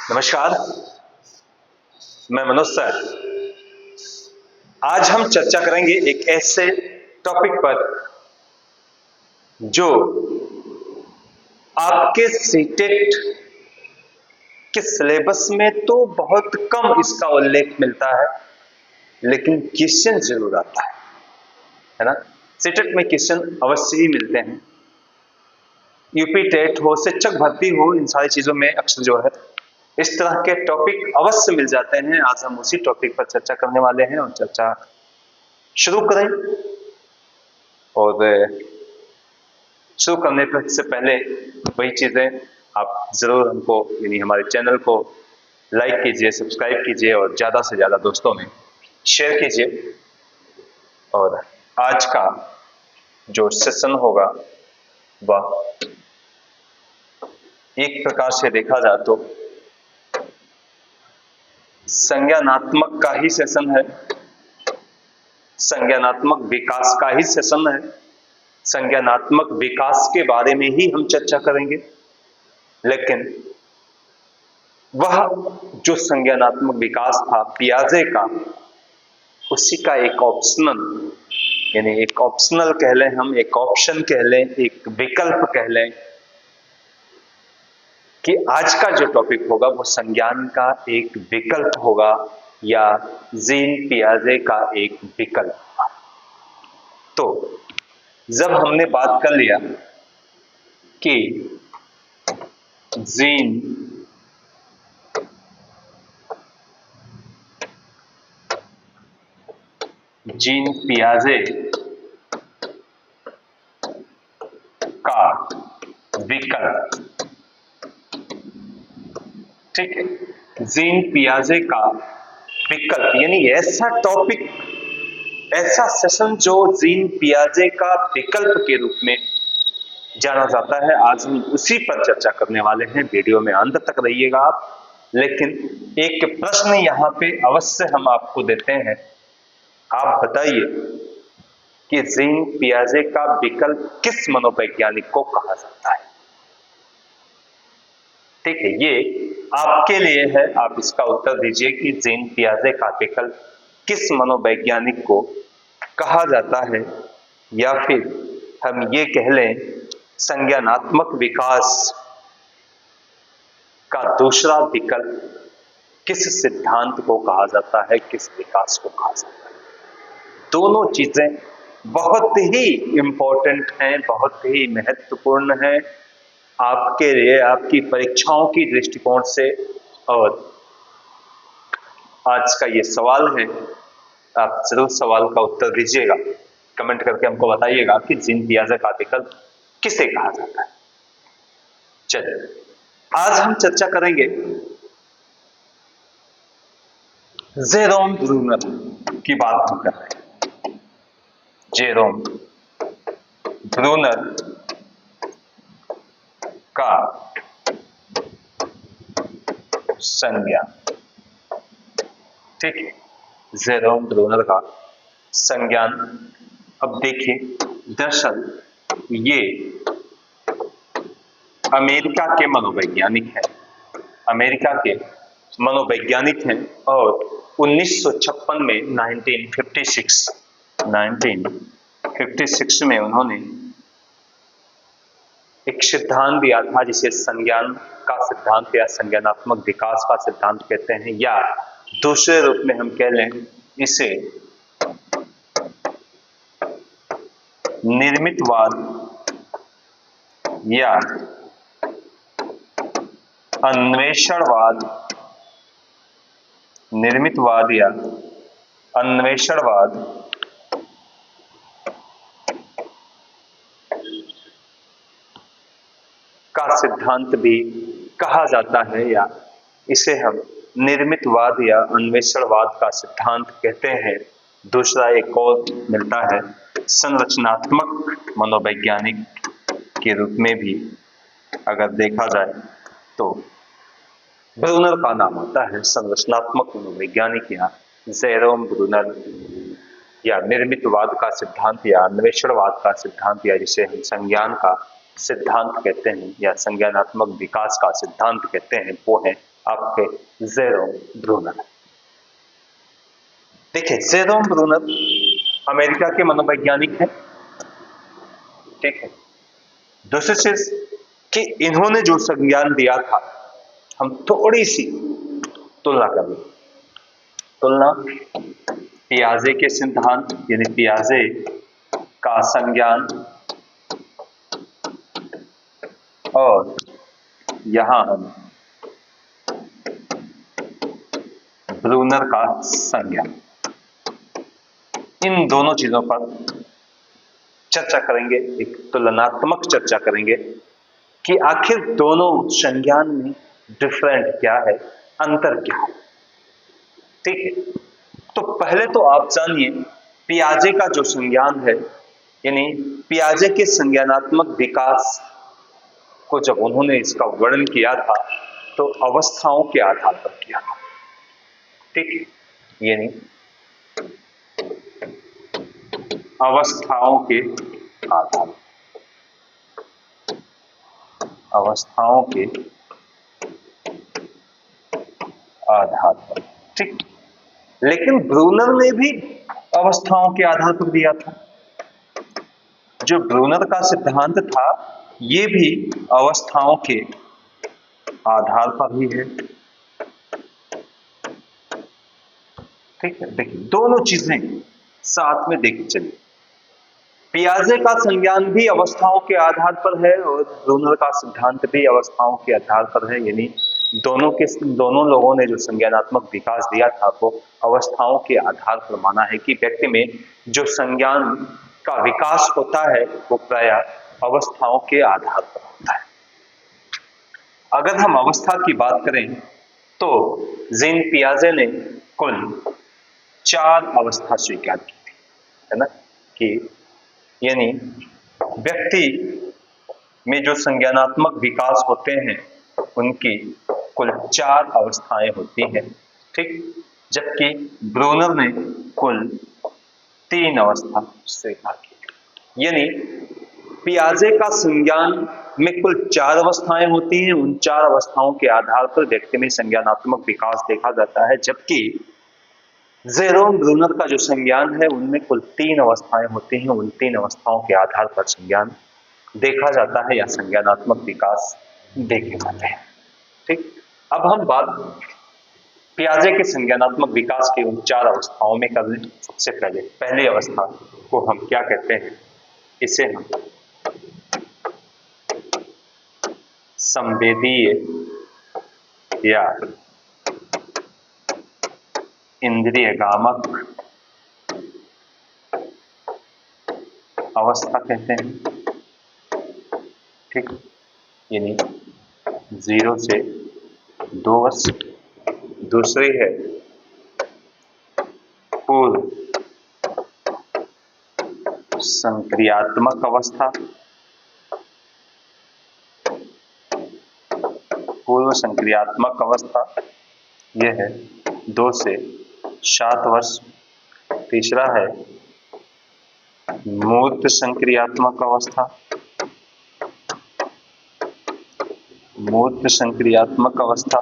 नमस्कार, मैं मनोज सर। आज हम चर्चा करेंगे एक ऐसे टॉपिक पर जो आपके सीटेट के सिलेबस में तो बहुत कम इसका उल्लेख मिलता है, लेकिन क्वेश्चन जरूर आता है ना। सीटेट में क्वेश्चन अवश्य ही मिलते हैं। यूपी टेट हो, शिक्षक भर्ती हो, इन सारी चीजों में अक्सर जो है इस तरह के टॉपिक अवश्य मिल जाते हैं। आज हम उसी टॉपिक पर चर्चा करने वाले हैं और चर्चा शुरू करें। और शुरू करने से पहले वही चीजें आप जरूर हमको यानी हमारे चैनल को लाइक कीजिए, सब्सक्राइब कीजिए और ज्यादा से ज्यादा दोस्तों में शेयर कीजिए। और आज का जो सेशन होगा वह एक प्रकार से देखा जाए तो संज्ञानात्मक का ही सेशन है, संज्ञानात्मक विकास का ही सेशन है। संज्ञानात्मक विकास के बारे में ही हम चर्चा करेंगे, लेकिन वह जो संज्ञानात्मक विकास था पियाजे का, उसी का एक ऑप्शनल यानी एक ऑप्शनल कह लें, हम एक ऑप्शन कह लें, एक विकल्प कह लें कि आज का जो टॉपिक होगा वो संज्ञान का एक विकल्प होगा या जीन पियाजे का एक विकल्प। तो जब हमने बात कर लिया कि जीन पियाजे का विकल्प, ठीक है, जीन पियाजे का विकल्प यानी ऐसा टॉपिक, ऐसा सेशन जो जीन पियाजे का विकल्प के रूप में जाना जाता है। आज हम उसी पर चर्चा करने वाले हैं। वीडियो में अंत तक रहिएगा आप। लेकिन एक प्रश्न यहां पे अवश्य हम आपको देते हैं, आप बताइए कि जीन पियाजे का विकल्प किस मनोवैज्ञानिक को कहा जाता है। ठीक है, ये आपके लिए है, आप इसका उत्तर दीजिए कि जीन पियाजे का विकल्प किस मनोवैज्ञानिक को कहा जाता है, या फिर हम ये कह लें संज्ञानात्मक विकास का दूसरा विकल्प किस सिद्धांत को कहा जाता है, किस विकास को कहा जाता है। दोनों चीजें बहुत ही इंपॉर्टेंट हैं, बहुत ही महत्वपूर्ण हैं आपके लिए, आपकी परीक्षाओं की दृष्टिकोण से। और आज का ये सवाल है, आप जरूर सवाल का उत्तर दीजिएगा, कमेंट करके हमको बताइएगा कि जीन पियाजे का विकल्प किसे कहा जाता है। चलिए, आज हम चर्चा करेंगे जेरोम ब्रूनर की बात हम कर रहे हैं। जेरोम ब्रूनर का संज्ञान, ठीक है, जेरोम ब्रूनर का संज्ञान। अब देखिए, दरअसल ये अमेरिका के मनोवैज्ञानिक हैं, अमेरिका के मनोवैज्ञानिक हैं। और 1956 में 1956 में उन्होंने एक सिद्धांत दिया था जिसे संज्ञान का सिद्धांत या संज्ञानात्मक विकास का सिद्धांत कहते हैं, या दूसरे रूप में हम कह लें इसे निर्मितवाद या अन्वेषणवाद, निर्मितवाद या अन्वेषणवाद का सिद्धांत भी कहा जाता है, या इसे हम निर्मितवाद या अन्वेषणवाद का सिद्धांत कहते हैं। दूसरा एक और मिलता है संरचनात्मक मनोवैज्ञानिक के रूप में भी अगर देखा जाए तो ब्रूनर का नाम आता है। संरचनात्मक मनोवैज्ञानिक या जेरोम ब्रूनर, या निर्मितवाद का सिद्धांत या अन्वेषणवाद का सिद्धांत, या जिसे हम संज्ञान का सिद्धांत कहते हैं या संज्ञानात्मक विकास का सिद्धांत कहते हैं, वो है आपके जेरोम ब्रूनर। देखिए, जेरोम ब्रूनर अमेरिका के मनोवैज्ञानिक हैं, ठीक है। दूसरी चीज कि इन्होंने जो संज्ञान दिया था, हम थोड़ी सी तुलना कर लें। तुलना पियाजे के सिद्धांत यानी पियाजे का संज्ञान और यहां हम ब्रूनर का संज्ञान, इन दोनों चीजों पर चर्चा करेंगे, एक तुलनात्मक चर्चा करेंगे कि आखिर दोनों संज्ञान में डिफरेंट क्या है, अंतर क्या है, ठीक है। तो पहले तो आप जानिए पियाजे का जो संज्ञान है, यानी पियाजे के संज्ञानात्मक विकास को जब उन्होंने इसका वर्णन किया था तो अवस्थाओं के आधार पर किया था, ठीक है। यानी अवस्थाओं के आधार, अवस्थाओं के आधार पर, ठीक। लेकिन ब्रूनर ने भी अवस्थाओं के आधार पर दिया था। जो ब्रूनर का सिद्धांत था ये भी अवस्थाओं के आधार पर ही है, ठीक है। देखिए, दोनों चीजें साथ में देखी चलिए। पियाजे का संज्ञान भी अवस्थाओं के आधार पर है और ब्रूनर का सिद्धांत भी अवस्थाओं के आधार पर है, यानी दोनों लोगों ने जो संज्ञानात्मक विकास दिया था वो अवस्थाओं के आधार पर माना है कि व्यक्ति में जो संज्ञान का विकास होता है वो प्रायः अवस्थाओं के आधार पर होता है। अगर हम अवस्था की बात करें तो जीन पियाजे ने कुल 4 अवस्था स्वीकार की थी, है ना, कि यानी व्यक्ति में जो संज्ञानात्मक विकास होते हैं उनकी कुल 4 अवस्थाएं होती हैं, ठीक। जबकि ब्रूनर ने कुल 3 अवस्था स्वीकार की। यानी पियाजे का संज्ञान में कुल 4 अवस्थाएं होती हैं, उन 4 अवस्थाओं के आधार पर व्यक्ति में संज्ञानात्मक विकास देखा जाता है, जबकि जेरोम ब्रूनर का जो संज्ञान है उनमें कुल 3 अवस्थाएं होती हैं, उन 3 अवस्थाओं के आधार पर संज्ञान देखा जाता है या संज्ञानात्मक विकास देखे जाते हैं, ठीक। अब हम बात पियाजे के संज्ञानात्मक विकास की उन 4 अवस्थाओं में कर लें। सबसे पहले पहली अवस्था को हम क्या कहते हैं, इसे हम संवेदीय या इंद्रियगामक अवस्था कहते हैं, ठीक। यानी 0 से 2 वर्ष। दूसरी है पूर्व संक्रियात्मक अवस्था। पूर्व संक्रियात्मक अवस्था यह है 2 से 7 वर्ष। तीसरा है मूर्त संक्रियात्मक अवस्था। मूर्त संक्रियात्मक अवस्था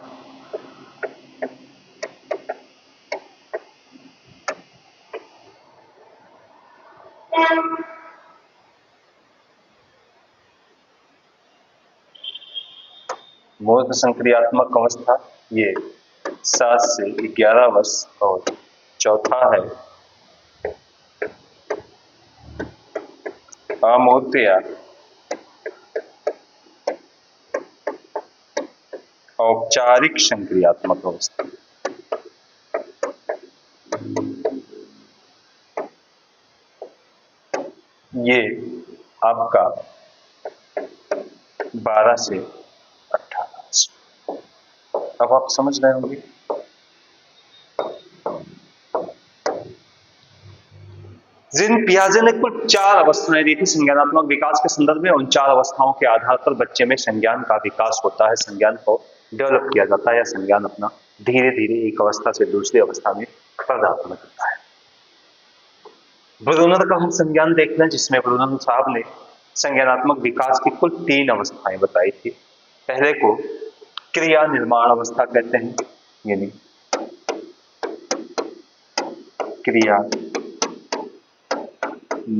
मूर्त संक्रियात्मक अवस्था ये 7 से 11 वर्ष। और चौथा है अमूर्त या औपचारिक संक्रियात्मक अवस्था। ये आपका 12 से 18। अब आप समझ रहे होंगे जिन पियाजे ने कुल 4 अवस्थाएं दी थी संज्ञानात्मक विकास के संदर्भ में, उन 4 अवस्थाओं के आधार पर बच्चे में संज्ञान का विकास होता है, संज्ञान को डेवलप किया जाता है या संज्ञान अपना धीरे धीरे एक अवस्था से दूसरी अवस्था में पदार्पण करता है। ब्रूनर का हम संज्ञान देख लें, जिसमें ब्रूनर साहब ने संज्ञानात्मक विकास की कुल 3 अवस्थाएं बताई थी। पहले को क्रिया निर्माण अवस्था कहते हैं, यानी क्रिया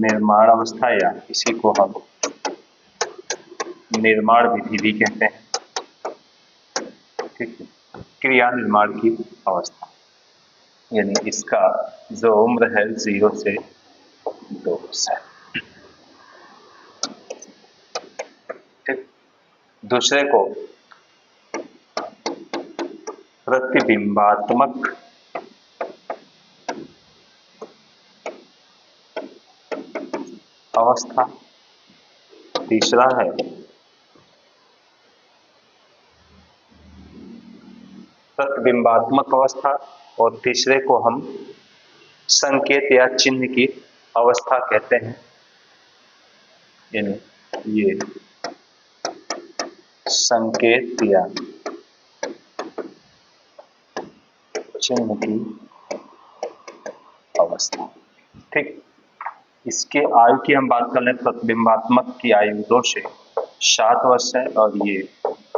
निर्माण अवस्था या इसी को हम निर्माण विधि भी कहते हैं। ठीक है, क्रिया निर्माण की अवस्था, यानी इसका जो उम्र है 0 से 2 वर्ष। ठीक, दूसरे को प्रतिबिंबात्मक अवस्था, तीसरा है प्रतिबिंबात्मक अवस्था, और तीसरे को हम संकेत या चिन्ह की अवस्था कहते हैं, यानी ये संकेत या चिन्ह की अवस्था। ठीक, इसके आयु की हम बात कर लें, प्रतिबिंबात्मक की आयु 2 से 7 वर्ष है और ये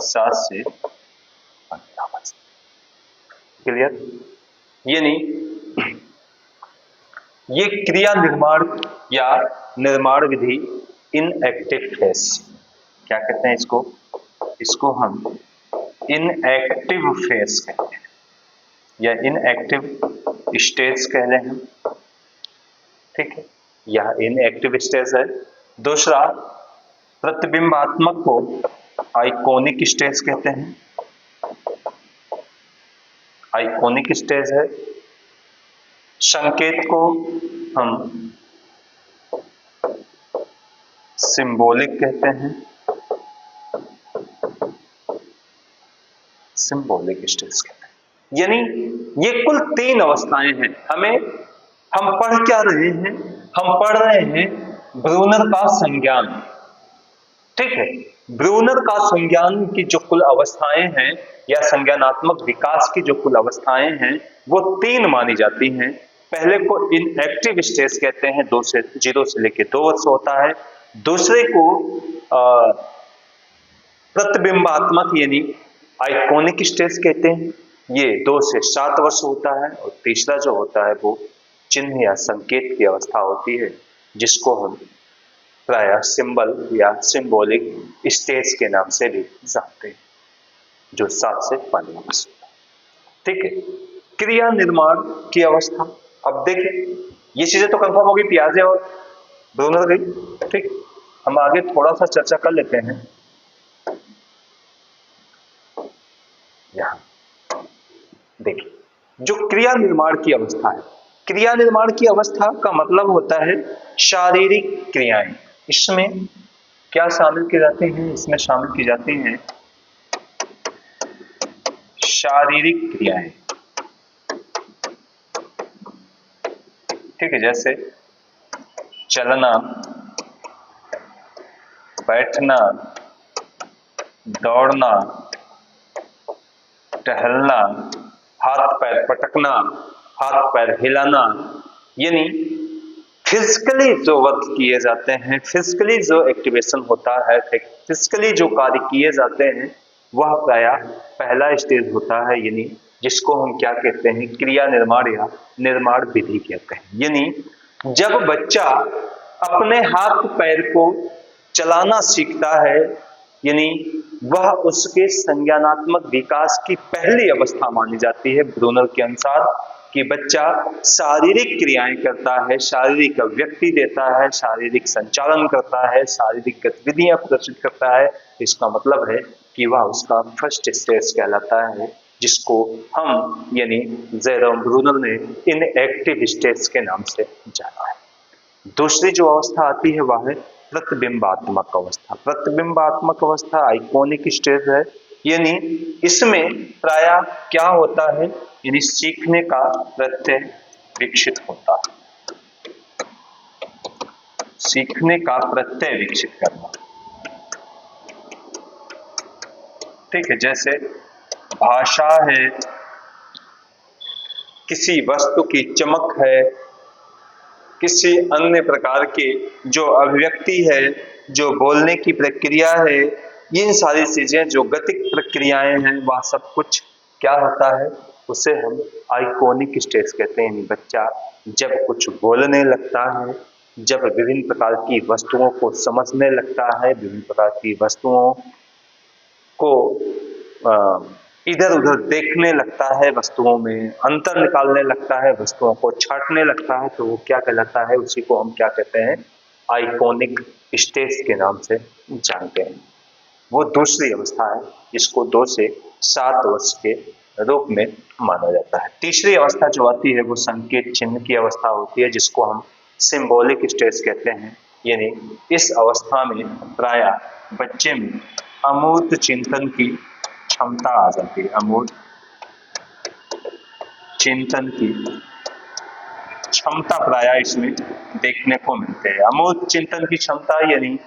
7 से 15 वर्ष। क्लियर? यानी ये क्रिया निर्माण या निर्माण विधि इनएक्टिव फेज, क्या कहते हैं इसको? इसको हम इनएक्टिव फेज कहते हैं या इनएक्टिव स्टेज कह रहे हैं। ठीक है, यह इनएक्टिव स्टेज है। दूसरा, प्रतिबिंबात्मक को आइकोनिक स्टेज कहते हैं, आइकोनिक स्टेज है। संकेत को हम सिंबॉलिक कहते हैं, सिंबॉलिक स्टेज कहते हैं। यानी ये कुल 3 अवस्थाएं हैं। हम पढ़ क्या रहे हैं? हम पढ़ रहे हैं ब्रूनर का संज्ञान। ठीक है, ब्रूनर का संज्ञान की जो कुल अवस्थाएं हैं या संज्ञानात्मक विकास की जो कुल अवस्थाएं हैं वो 3 मानी जाती हैं। पहले को इनएक्टिव स्टेज कहते हैं, 0 से लेकर 2 वर्ष होता है। दूसरे को प्रतिबिंबात्मक यानी आइकोनिक स्टेज कहते हैं, ये 2 से 7 वर्ष होता है। और तीसरा जो होता है वो चिन्ह या संकेत की अवस्था होती है, जिसको हम प्रायः सिंबल या सिंबॉलिक स्टेज के नाम से भी जानते हैं, जो 7 से 15 वर्ष होता है। ठीक है, क्रिया निर्माण की अवस्था। अब देखिए, ये चीजें तो कंफर्म होगी, पियाजे और ब्रूनर गई। ठीक, हम आगे थोड़ा सा चर्चा कर लेते हैं। यहां देखिए, जो क्रिया निर्माण की अवस्था है, क्रिया निर्माण की अवस्था का मतलब होता है शारीरिक क्रियाएं। इसमें क्या शामिल की जाती हैं? इसमें शामिल की जाती हैं शारीरिक क्रियाएं। ठीक है, जैसे चलना, बैठना, दौड़ना, टहलना, हाथ पैर पटकना, हाथ पैर हिलाना, यानी फिजिकली जो वर्क किए जाते हैं, फिजिकली जो एक्टिवेशन होता है, फिजिकली जो कार्य किए जाते हैं, वह प्रायः पहला स्टेज होता है, यानी जिसको हम क्या कहते हैं? क्रिया निर्माण या निर्माण विधि कहते हैं। यानी जब बच्चा अपने हाथ पैर को चलाना सीखता है, यानी वह उसके संज्ञानात्मक विकास की पहली अवस्था मानी जाती है ब्रूनर के अनुसार, कि बच्चा शारीरिक क्रियाएं करता है, शारीरिक अभिव्यक्ति देता है, शारीरिक संचालन करता है, शारीरिक गतिविधियां प्रदर्शित करता है। इसका मतलब है कि वह उसका फर्स्ट स्टेज कहलाता है, जिसको हम यानी जेरोम ब्रूनर ने इनएक्टिव स्टेज के नाम से जाना है। दूसरी जो अवस्था आती है वह है प्रतिबिंबात्मक अवस्था। प्रतिबिंबात्मक अवस्था आइकोनिक स्टेज है, यानी इसमें प्रायः क्या होता है? यानी सीखने का प्रत्यय विकसित होता है, सीखने का प्रत्यय विकसित करना। ठीक है, जैसे भाषा है, किसी वस्तु की चमक है, किसी अन्य प्रकार के जो अभिव्यक्ति है, जो बोलने की प्रक्रिया है, ये इन सारी चीजें जो गतिक प्रक्रियाएं हैं वह सब कुछ क्या होता है, उसे हम आइकॉनिक स्टेज कहते हैं। यानी बच्चा जब कुछ बोलने लगता है, जब विभिन्न प्रकार की वस्तुओं को समझने लगता है, विभिन्न प्रकार की वस्तुओं को इधर उधर देखने लगता है, वस्तुओं में अंतर निकालने लगता है, वस्तुओं को छांटने लगता है, तो वो क्या कहलाता है, उसी को हम क्या कहते हैं, आइकॉनिक स्टेज के नाम से जानते हैं। वो दूसरी अवस्था है जिसको 2 से 7 वर्ष के रूप में माना जाता है। तीसरी अवस्था जो आती है वो संकेत चिन्ह की अवस्था होती है, जिसको हम सिंबॉलिक स्टेज कहते हैं। यानी इस अवस्था में प्रायः बच्चे में अमूर्त चिंतन की क्षमता आ जाती है। अमूर्त चिंतन की क्षमता प्रायः इसमें देखने को मिलते हैं। अमूर्त चिंतन की क्षमता यानी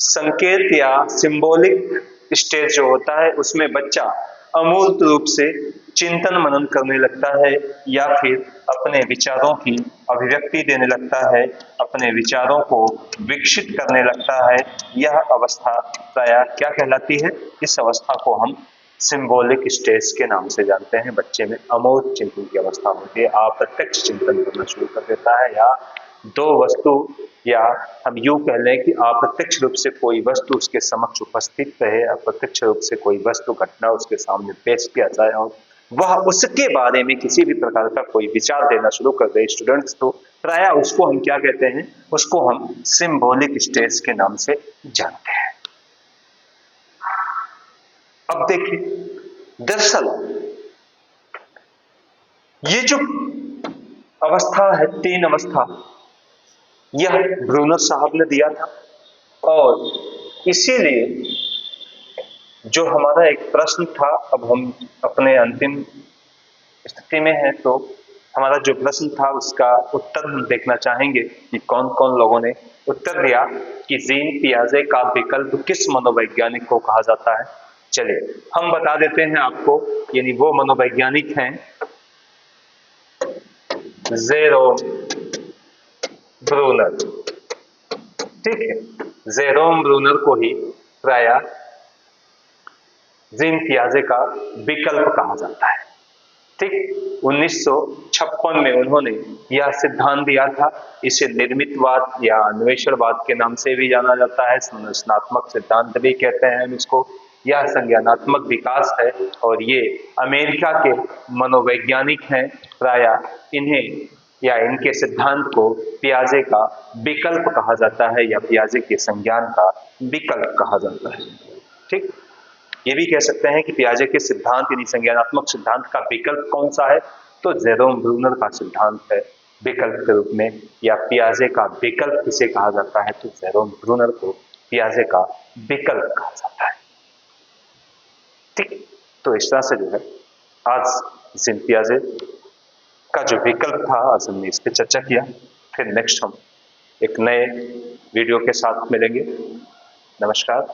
संकेत या सिंबॉलिक स्टेज जो होता है उसमें बच्चा अमूर्त रूप से चिंतन मनन करने लगता है, या फिर अपने विचारों की अभिव्यक्ति देने लगता है, अपने विचारों को विकसित करने लगता है। यह अवस्था प्रायः क्या कहलाती है, इस अवस्था को हम सिंबॉलिक स्टेज के नाम से जानते हैं। बच्चे में अमूर्त चिंतन की अवस्था होती है, अप्रत्यक्ष चिंतन करना शुरू कर देता है, या 2 वस्तु या हम यूं कह लें कि अप्रत्यक्ष रूप से कोई वस्तु उसके समक्ष उपस्थित रहे, अप्रत्यक्ष रूप से कोई वस्तु घटना उसके सामने पेश किया जाए और वह उसके बारे में किसी भी प्रकार का कोई विचार देना शुरू कर दे स्टूडेंट्स, तो प्रायः उसको हम क्या कहते हैं, उसको हम सिंबॉलिक स्टेज के नाम से जानते हैं। अब देखिए, दरअसल ये जो अवस्था है, 3 अवस्था, यह ब्रूनर साहब ने दिया था, और इसीलिए जो हमारा एक प्रश्न था, अब हम अपने अंतिम स्थिति में हैं, तो हमारा जो प्रश्न था उसका उत्तर हम देखना चाहेंगे कि कौन कौन लोगों ने उत्तर दिया कि जीन पियाजे का विकल्प किस मनोवैज्ञानिक को कहा जाता है। चलिए हम बता देते हैं आपको, यानी वो मनोवैज्ञानिक हैं जेरोम ब्रूनर। ठीक है, जेरोम ब्रूनर को ही प्रायः जीन पियाजे का विकल्प कहा जाता है। ठीक, 1956 में उन्होंने यह सिद्धांत दिया था। इसे निर्मितवाद या अन्वेषणवाद के नाम से भी जाना जाता है, संरचनात्मक सिद्धांत भी कहते हैं हम इसको। यह संज्ञानात्मक विकास है, और ये अमेरिका के मनोवैज्ञानिक हैं। प्रायः इन्हें या इनके सिद्धांत को पियाजे का विकल्प कहा जाता है, या पियाजे के संज्ञान का विकल्प कहा जाता है। ठीक, ये भी कह सकते हैं कि पियाजे के सिद्धांत यानी संज्ञानात्मक सिद्धांत का विकल्प कौन सा है, तो जेरोम ब्रूनर का सिद्धांत है विकल्प के रूप में। या पियाजे का विकल्प किसे कहा जाता है, तो जेरोम ब्रूनर को पियाजे का विकल्प कहा जाता है। ठीक, तो इस तरह से जो है आज जीन पियाजे का जो विकल्प था, आज हमने इस पर चर्चा किया। फिर नेक्स्ट हम एक नए वीडियो के साथ मिलेंगे। नमस्कार।